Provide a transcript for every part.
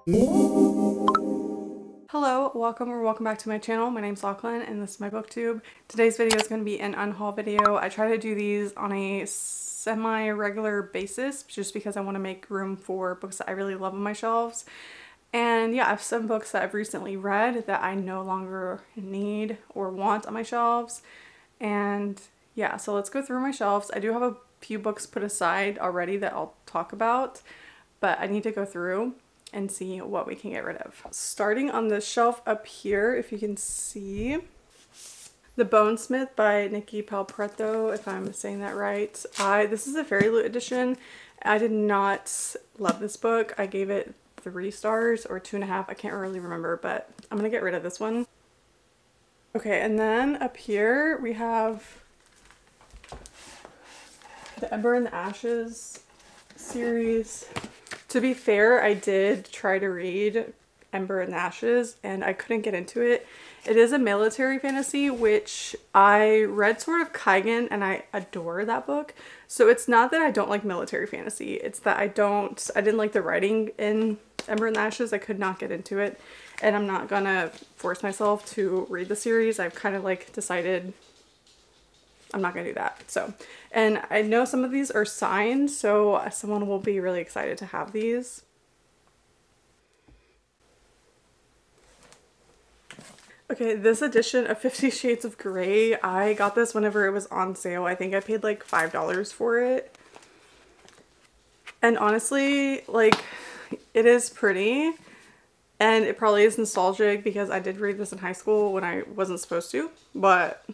Hello, welcome back to my channel. My name's Lachlan and this is my booktube. Today's video is going to be an unhaul video. I try to do these on a semi-regular basis just because I want to make room for books that I really love on my shelves. And yeah, I have some books that I've recently read that I no longer need or want on my shelves. And yeah, so let's go through my shelves. I do have a few books put aside already that I'll talk about, but I need to go through and see what we can get rid of. Starting on the shelf up here, if you can see, The Bonesmith by Nikki Palpretto, if I'm saying that right. This is a Fairy Loot edition. I did not love this book. I gave it 3 stars or 2.5. I can't really remember, but I'm gonna get rid of this one. Okay, and then up here we have the Ember and the Ashes series. To be fair, I did try to read Ember and Ashes and I couldn't get into it. It is a military fantasy, which I read sort of Kaigen and I adore that book. So it's not that I don't like military fantasy. It's that I didn't like the writing in Ember and Ashes. I could not get into it and I'm not gonna force myself to read the series. I've kind of like decided I'm not gonna do that. So, and I know some of these are signed, so someone will be really excited to have these. Okay, this edition of 50 Shades of Grey, I got this whenever it was on sale. I think I paid like $5 for it. And honestly, like, it is pretty. And it probably is nostalgic because I did read this in high school when I wasn't supposed to. But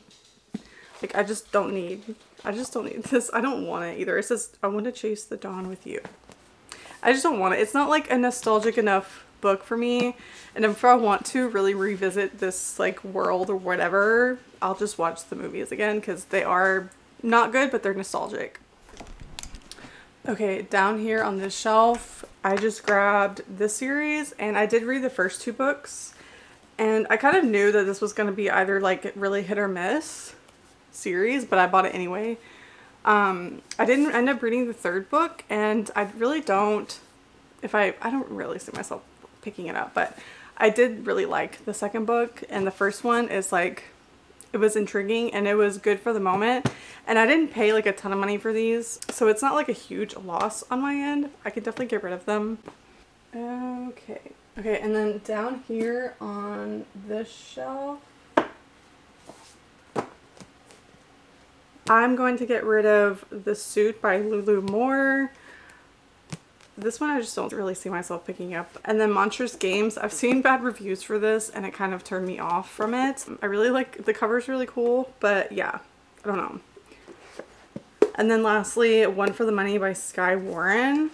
like, I just don't need this. I don't want it either. It says, I want to chase the dawn with you. I just don't want it. It's not like a nostalgic enough book for me. And if I want to really revisit this like world or whatever, I'll just watch the movies again because they are not good, but they're nostalgic. Okay, down here on this shelf, I just grabbed this series and I did read the first 2 books. And I kind of knew that this was going to be either like really hit or miss series, but I bought it anyway. I didn't end up reading the 3rd book and I really don't, I don't really see myself picking it up, but I did really like the 2nd book, and the first one is like, it was intriguing and it was good for the moment, and I didn't pay like a ton of money for these, so it's not like a huge loss on my end. I could definitely get rid of them. Okay, and then down here on this shelf, I'm going to get rid of The Suit by Lulu Moore. This one I just don't really see myself picking up. And then Monstrous Games. I've seen bad reviews for this and it kind of turned me off from it. I really like, the cover's really cool, but yeah, I don't know. And then lastly, One for the Money by Skye Warren.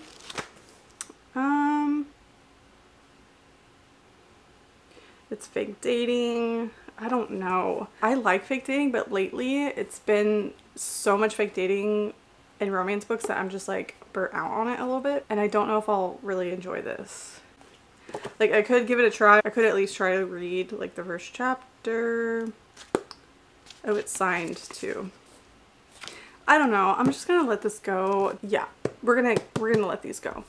It's fake dating. I don't know. I like fake dating, but lately it's been so much fake dating in romance books that I'm just like burnt out on it a little bit. And I don't know if I'll really enjoy this. Like, I could give it a try. I could at least try to read like the first chapter. Oh, it's signed too. I don't know. I'm just gonna let this go. Yeah, we're gonna let these go.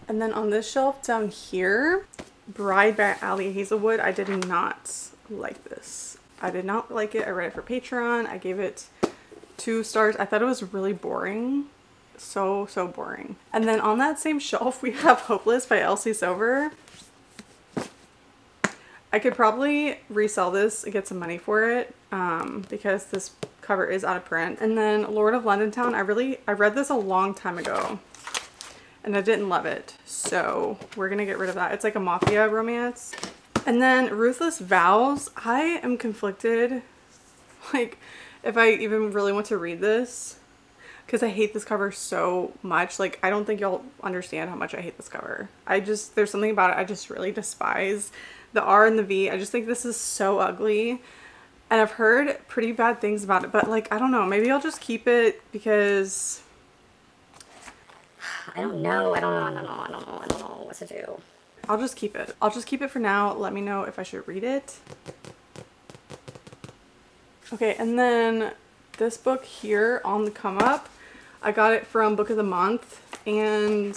And then on this shelf down here, Bride by Ali Hazelwood. I did not like this. I did not like it. I read it for Patreon. I gave it 2 stars. I thought it was really boring. So boring. And then on that same shelf we have Hopeless by Elsie Silver. I could probably resell this and get some money for it because this cover is out of print. And then Lord of London Town. I read this a long time ago and I didn't love it, so we're gonna get rid of that. It's like a mafia romance. And then Ruthless Vows. I am conflicted, like, if I even really want to read this, because I hate this cover so much. Like, I don't think y'all understand how much I hate this cover. There's something about it I just really despise. The R and the V, I just think this is so ugly. And I've heard pretty bad things about it, but like, I don't know, maybe I'll just keep it because I don't know what to do. I'll just keep it. I'll just keep it for now. Let me know if I should read it. Okay, and then this book here on the come up, I got it from Book of the Month, and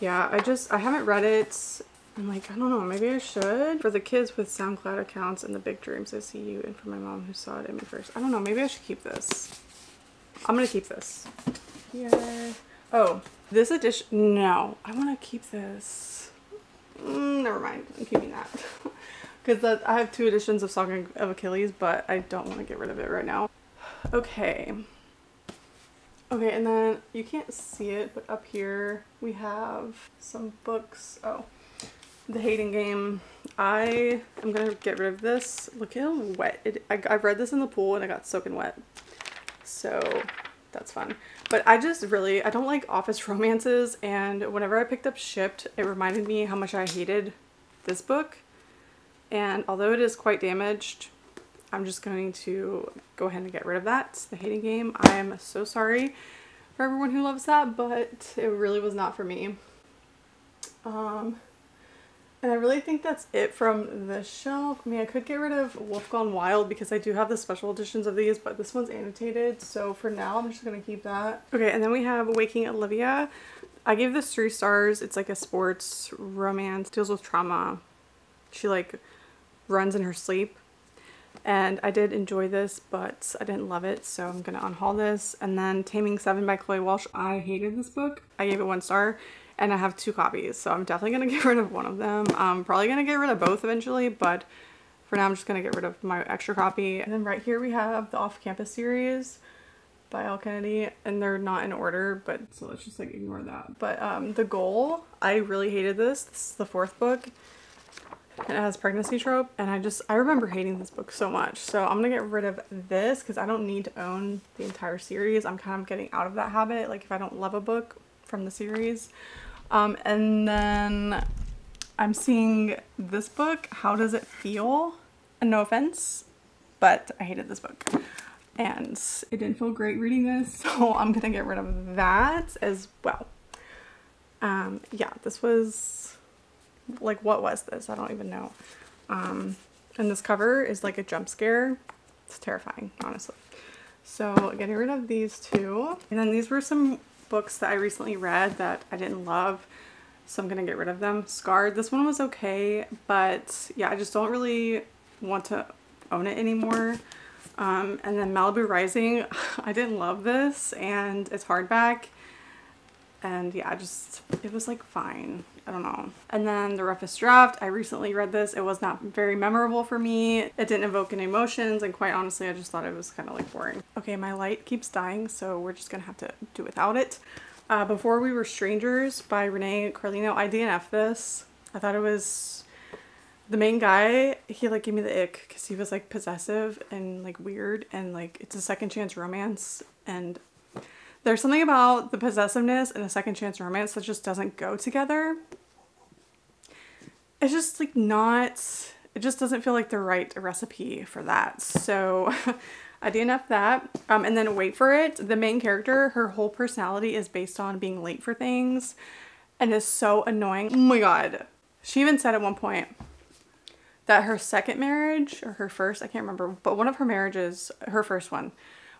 Yeah, I haven't read it. I'm like, I don't know, maybe I should. For the kids with SoundCloud accounts and the big dreams I see you, and for my mom who saw it in me first. I don't know, maybe I should keep this. I'm gonna keep this. Yeah. Oh, this edition, no, I wanna keep this. Never mind, I'm keeping that. Because I have 2 editions of Song of Achilles, but I don't want to get rid of it right now. Okay. Okay, and then you can't see it, but up here we have some books. Oh, The Hating Game. I am going to get rid of this. Look how wet I read this in the pool and I got soaking wet. So that's fun. But I don't like office romances, and whenever I picked up Shipped, it reminded me how much I hated this book. And although it is quite damaged, I'm just going to go ahead and get rid of that. It's The Hating Game. I am so sorry for everyone who loves that, but it really was not for me. And I really think that's it from this shelf. I mean, I could get rid of Wolf Gone Wild because I do have the special editions of these, but this one's annotated. So for now, I'm just going to keep that. Okay, and then we have Waking Olivia. I gave this 3 stars. It's like a sports romance, deals with trauma. She like runs in her sleep. And I did enjoy this, but I didn't love it, so I'm going to unhaul this. And then Taming 7 by Chloe Walsh. I hated this book. I gave it 1 star. And I have 2 copies, so I'm definitely going to get rid of one of them. I'm probably going to get rid of both eventually, but for now I'm just going to get rid of my extra copy. And then right here we have the Off Campus series by Al Kennedy, and they're not in order, but so let's just like ignore that. But The Goal, I really hated this. This is the 4th book. It has pregnancy trope, and I remember hating this book so much. So I'm going to get rid of this because I don't need to own the entire series. I'm kind of getting out of that habit, like if I don't love a book from the series. And then I'm seeing this book, How Does It Feel? And no offense, but I hated this book. And it didn't feel great reading this, so I'm gonna get rid of that as well. Yeah, this was, like, what was this? I don't even know. And this cover is like a jump scare. It's terrifying, honestly. So getting rid of these 2. And then these were some books that I recently read that I didn't love, so I'm gonna get rid of them. Scarred, this one was okay, but yeah, I just don't really want to own it anymore. And then Malibu Rising, I didn't love this, and it's hardback, and yeah, it was like fine. I don't know. And then The Roughest Draft, I recently read this. It was not very memorable for me. It didn't evoke any emotions, and quite honestly, I just thought it was kind of like boring. Okay, my light keeps dying, so we're just gonna have to do without it. Before We Were Strangers by Renee Carlino, I DNF'd this. I thought it was the main guy. He like gave me the ick because he was like possessive and like weird, and like it's a second chance romance, and there's something about the possessiveness and a second chance romance that just doesn't go together. It's just like not, it just doesn't feel like the right recipe for that. So I DNF'd that. And then wait for it. The main character, her whole personality is based on being late for things and is so annoying. Oh my God. She even said at one point that her second marriage, or her first, I can't remember, but one of her marriages, her first one,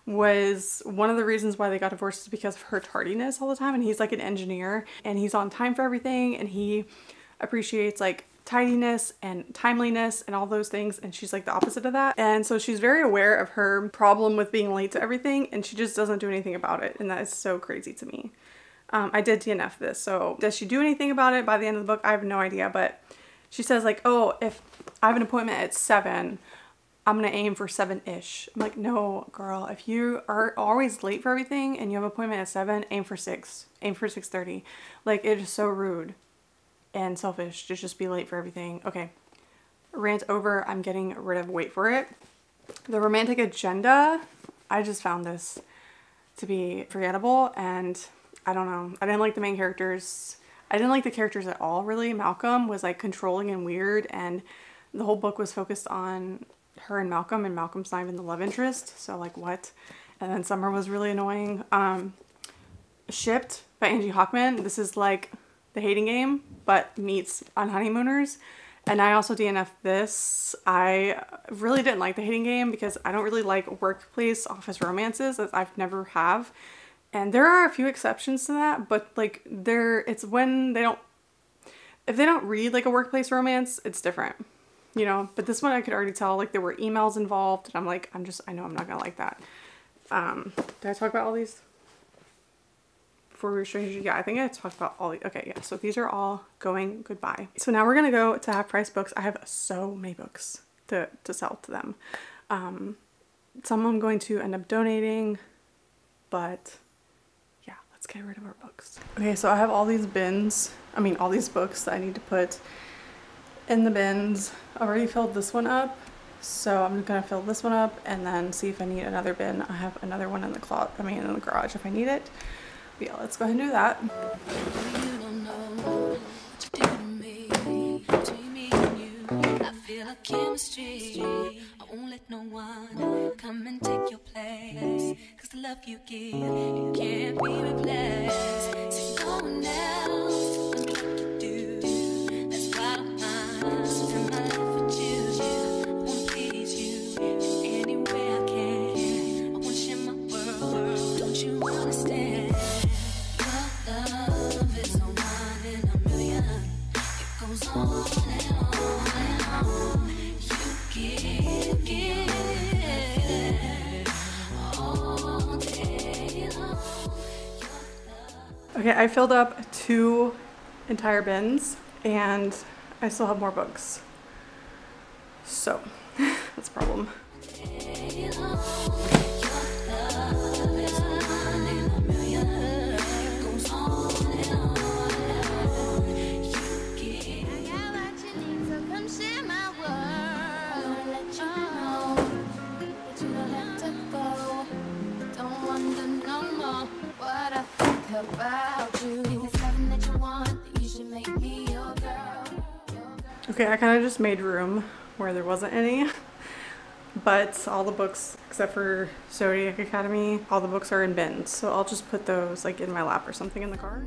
was one of the reasons why they got divorced is because of her tardiness all the time. And he's like an engineer, and he's on time for everything, and he appreciates like tidiness and timeliness and all those things, and she's like the opposite of that. And so she's very aware of her problem with being late to everything, and she just doesn't do anything about it, and that is so crazy to me. I did DNF this, so does she do anything about it by the end of the book? I have no idea, but she says like, oh, if I have an appointment at 7, I'm gonna aim for 7-ish. I'm like, no, girl, if you are always late for everything and you have an appointment at 7, aim for 6, aim for 6:30. Like, it is so rude and selfish to just be late for everything. Okay, rant over. I'm getting rid of wait for it. The Romantic Agenda, I just found this to be forgettable, and I don't know. I didn't like the main characters. I didn't like the characters at all, really. Malcolm was like controlling and weird, and the whole book was focused on her and Malcolm's not even the love interest, so like what? And then Summer was really annoying. Shipped by Angie Hockman. This is like The Hating Game, but meets On Honeymooners. And I also DNF'd this. I really didn't like The Hating Game because I don't really like workplace office romances, as I've never have. And there are a few exceptions to that, but like it's when if they don't read like a workplace romance, it's different, you know. But this one I could already tell, like there were emails involved, and I'm like, I know I'm not gonna like that. Did I talk about all these before we were strangers? Yeah, I think I talked about all these. Okay, yeah, so these are all going goodbye. So now we're gonna go to Half Price Books. I have so many books to sell to them. Some I'm going to end up donating, but yeah, let's get rid of our books. Okay, so I have all these all these books that I need to put in the bins. I already filled this one up, so I'm gonna fill this one up and then see if I need another bin. I have another one in the in the garage if I need it. But yeah, let's go ahead and do that. Feel a chemistry. I won't let no one come and take your place. Cause the love you give, it can't be replaced. So no one else knows what you do. That's why I don't mind. Spend my life with you. I wanna please you in any way I can. I wanna share my world. Don't you understand? Your love is no one in a million. It goes on and on. Okay, I filled up 2 entire bins and I still have more books. So that's a problem. Okay, I kind of just made room where there wasn't any, but all the books except for Zodiac Academy, all the books are in bins, so I'll just put those like in my lap or something in the car.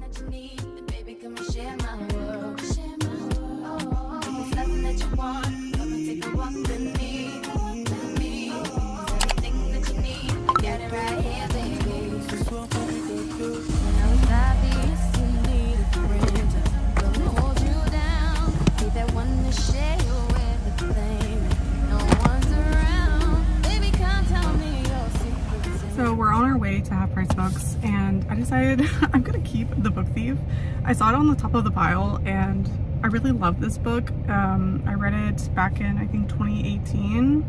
So we're on our way to Half Price Books and I decided I'm gonna keep The Book Thief. I saw it on the top of the pile and I really love this book. I read it back in I think 2018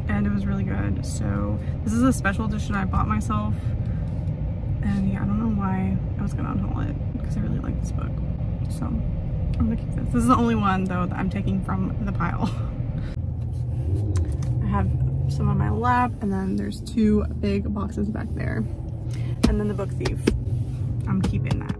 and it was really good. So this is a special edition I bought myself and yeah, I don't know why I was gonna unhaul it because I really like this book. So I'm gonna keep this. This is the only one though that I'm taking from the pile. I have some on my lap and then there's 2 big boxes back there. And then The Book Thief, I'm keeping that.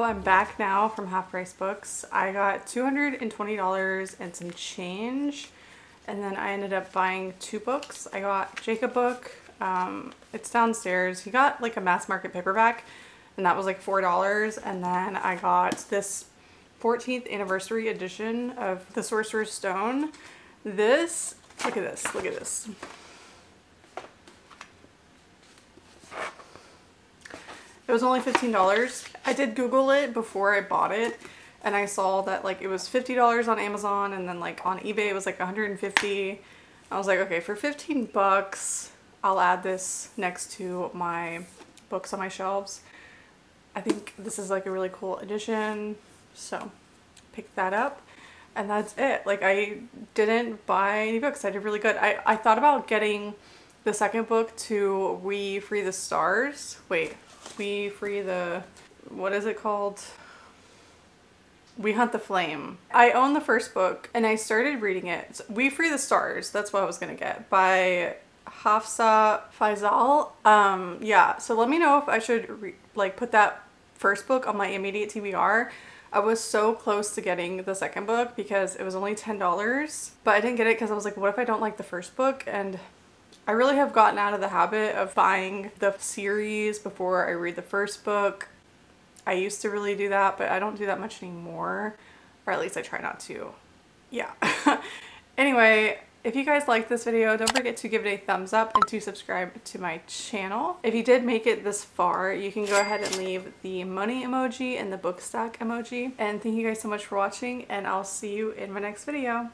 I'm back now from Half Price Books. I got $220 and some change, and then I ended up buying 2 books. I got Jacob book. It's downstairs. He got like a mass market paperback, and that was like $4. And then I got this 14th anniversary edition of The Sorcerer's Stone. This, look at this, look at this. It was only $15. I did Google it before I bought it, and I saw that like it was $50 on Amazon, and then like on eBay it was like $150. I was like, okay, for 15 bucks, I'll add this next to my books on my shelves. I think this is like a really cool addition, so picked that up, and that's it. Like, I didn't buy any books. I did really good. I thought about getting the second book to We Free the Stars. Wait. We Free the, what is it called? We Hunt the Flame. I own the first book and I started reading it. We Free the Stars, that's what I was gonna get, by Hafsa Faisal. Yeah, so let me know if I should like put that first book on my immediate TBR. I was so close to getting the second book because it was only $10, but I didn't get it because I was like, what if I don't like the first book? And I really have gotten out of the habit of buying the series before I read the first book. I used to really do that, but I don't do that much anymore, or at least I try not to. Yeah. Anyway, if you guys liked this video, don't forget to give it a thumbs up and to subscribe to my channel. If you did make it this far, you can go ahead and leave the money emoji and the book stack emoji. And thank you guys so much for watching, and I'll see you in my next video.